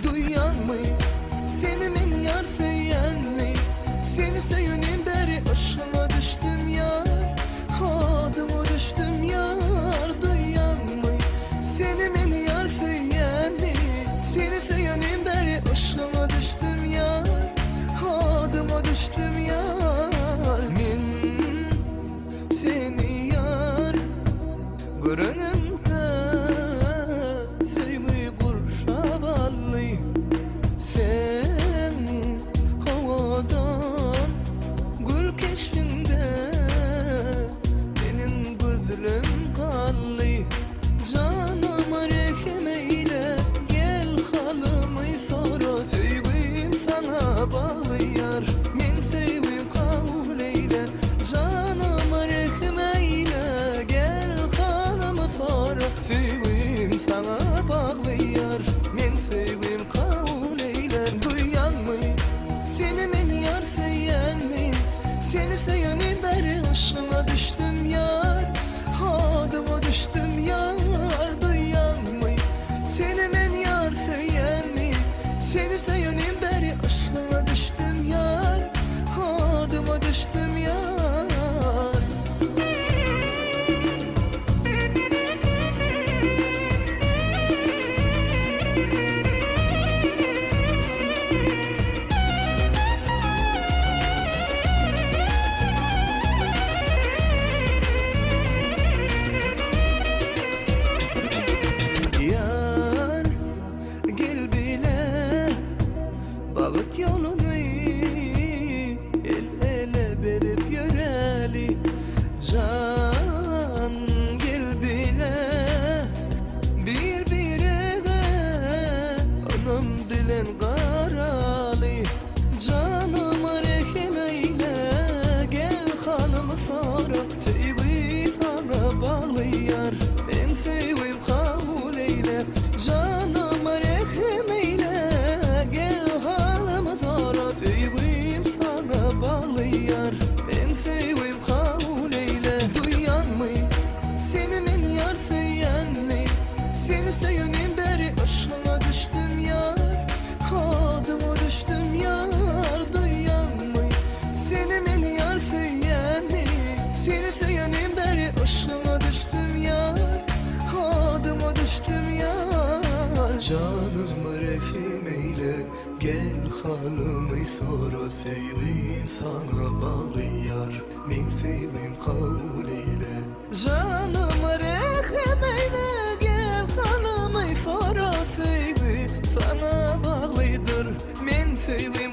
Duyan mı seni men yar söyleyen mi? Seni sevdim beri aşkıma düştüm yar, adıma düştüm yar. Duyan mı seni men yar söyleyen mi? Seni sevdim beri aşkıma düştüm yar, adıma düştüm yar. Men seni yar görünümde sevmeyi kurşavallı. Sen havadan gül keşfinde benim gözlerim kallı. Canıma rehem eyle, gel halımı sonra sevgim sana bağlı yar. Men sevgim kabul eyle, canıma rehem eyle, gel halımı sonra sevgim sana bağlı yar. Men sevgim kabul eyle. Duyan mı seni men yar söyleyen mi? Seni sevdim beri aşkıma düştüm yar, adıma düştüm yar. Duyan mı seni men yar söyleyen mi? Seni sevdim beri aşkıma düştüm yar, adıma düştüm yar. Yar gel bile bağıt yolunu, el ele verip yöreli. Can gel bile birbirine anam bilen karalı. Canıma rehem eyle, gel halımı sonra sevgi sana bağlı yar. Ben sevim kabul eyle, canıma rehem eyle, gel halımı sonra sevgim sana bağlı yar. Ben sevim kabul eyle. Duyan mı seni men yar söyleyen mi? Seni sevdim beri aşkıma düştüm yar, adıma düştüm yar. Duyan mı seni men yar söyleyen mi? Seni sevdim beri aşkıma düştüm yar, adıma düştüm yar. Canıma rehem eyle, gel halımı sonra sevgim sana bağlı yar. Men sevgim kabul eyle. Canıma rehem eyle, gel halımı sonra sevgim sana bağlıdır. Men sevgim